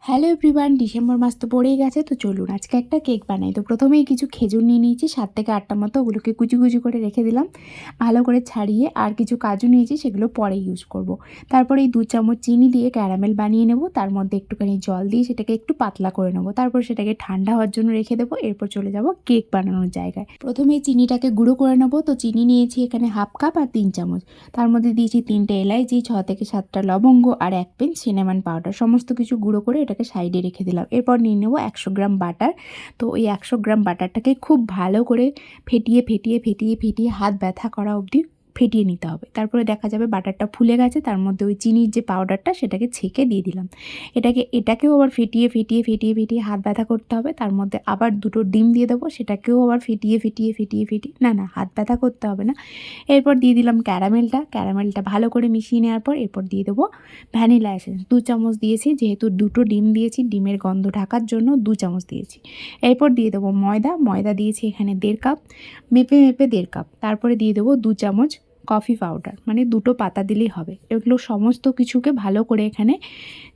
Hello everyone, December মাস তো পড়েই গেছে। তো চলুন আজকে একটা কেক বানাই। তো প্রথমেই কিছু খেজুর নিয়ে নিয়েছি 7 থেকে 8টা মতো, ওগুলোকে কুচি কুচি করে রেখে দিলাম ভালো করে ছাড়িয়ে। আর কিছু কাজু নিয়েছি, সেগুলো পরে ইউজ করব। তারপরে এই 2 চামচ চিনি দিয়ে ক্যারামেল বানিয়ে নেব, তার মধ্যে একটুখানি জল দিয়ে সেটাকে একটু পাতলা করে নেব। তারপর সেটাকে ঠান্ডা হওয়ার জন্য রেখে দেবো। এরপর চলে যাব কেক বানানোর জায়গায়। প্রথমে চিনিটাকে গুঁড়ো করে নেব। তো চিনি নিয়েছি এখানে হাফ কাপ আর 3 চামচ। তার মধ্যে দিয়েছি 3টে এলাইচি, 6 থেকে 7টা লবঙ্গ আর 1 পিঞ্চ সিনামন পাউডার। সমস্ত কিছু গুঁড়ো করে এটাকে সাইডে রেখে দিলাম। এরপর নিয়ে নেব 100 গ্রাম বাটার। তো ওই 100 গ্রাম বাটারটাকে খুব ভালো করে ফেটিয়ে হাত ব্যথা করা অবধি ফেটিয়ে নিতে হবে। তারপরে দেখা যাবে বাটারটা ফুলে গেছে। তার মধ্যে ওই চিনির যে পাউডারটা সেটাকে ছেঁকে দিয়ে দিলাম। এটাকেও আবার ফেটিয়ে হাত ব্যথা করতে হবে। তার মধ্যে আবার 2টো ডিম দিয়ে দেবো, সেটাকেও আবার ফেটিয়ে না হাত ব্যথা করতে হবে না। এরপর দিয়ে দিলাম ক্যারামেলটা ভালো করে মিশিয়ে নেওয়ার পর এরপর দিয়ে দেবো ভ্যানিলা এসেন্স। 2 চামচ দিয়েছি, যেহেতু 2টো ডিম দিয়েছি, ডিমের গন্ধ ঢাকার জন্য 2 চামচ দিয়েছি। এরপর দিয়ে দেবো ময়দা দিয়েছি এখানে 1.5 কাপ, মেপে 1.5 কাপ। তারপরে দিয়ে দেবো 2 চামচ কফি পাউডার, মানে 2টো পাতা দিলেই হবে। এগুলো সমস্ত কিছুকে ভালো করে এখানে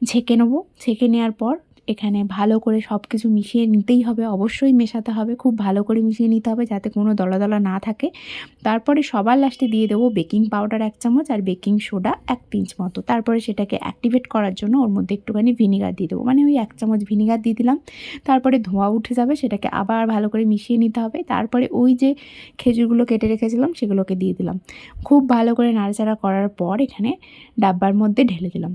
ছেঁকে নেবো। ছেঁকে নেওয়ার পর এখানে ভালো করে সব কিছু মিশিয়ে নিতেই হবে, অবশ্যই মেশাতে হবে, খুব ভালো করে মিশিয়ে নিতে হবে যাতে কোনো দলা দলা না থাকে। তারপরে সবার লাস্টে দিয়ে দেবো বেকিং পাউডার 1 চামচ আর বেকিং সোডা 1 পিঞ্চ মতো। তারপরে সেটাকে অ্যাক্টিভেট করার জন্য ওর মধ্যে একটুখানি ভিনিগার দিয়ে দেবো, মানে ওই 1 চামচ ভিনিগার দিয়ে দিলাম। তারপরে ধোঁয়া উঠে যাবে, সেটাকে আবার ভালো করে মিশিয়ে নিতে হবে। তারপরে ওই যে খেজুরগুলো কেটে রেখেছিলাম সেগুলোকে দিয়ে দিলাম। খুব ভালো করে নাড়াচাড়া করার পর এখানে ডাব্বার মধ্যে ঢেলে দিলাম।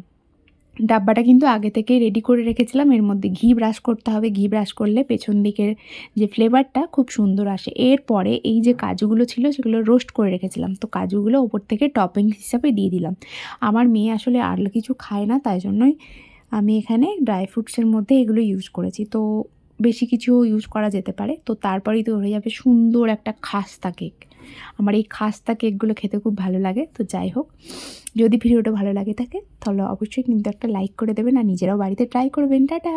ডাব্বাটা কিন্তু আগে থেকেই রেডি করে রেখেছিলাম। এর মধ্যে ঘি ব্রাশ করতে হবে, ঘি ব্রাশ করলে পেছন দিকের যে ফ্লেভারটা খুব সুন্দর আসে। এরপরে এই যে কাজুগুলো ছিল সেগুলো রোস্ট করে রেখেছিলাম, তো কাজুগুলো ওপর থেকে টপিংস হিসাবে দিয়ে দিলাম। আমার মেয়ে আসলে আর কিছু খায় না, তাই জন্যই আমি এখানে ড্রাই ফ্রুটসের মধ্যে এগুলো ইউজ করেছি। তো বেশি কিছুও ইউজ করা যেতে পারে। তো তারপরেই তো হয়ে যাবে সুন্দর একটা খাস্তা কেক। আমার এই খাস্তা কেকগুলো খেতে খুব ভালো লাগে। তো যাই হোক, যদি ভিডিওটা ভালো লাগে থাকে তাহলে অবশ্যই কিন্তু একটা লাইক করে দেবেন আর নিজেরাও বাড়িতে ট্রাই করবেন। টাটা।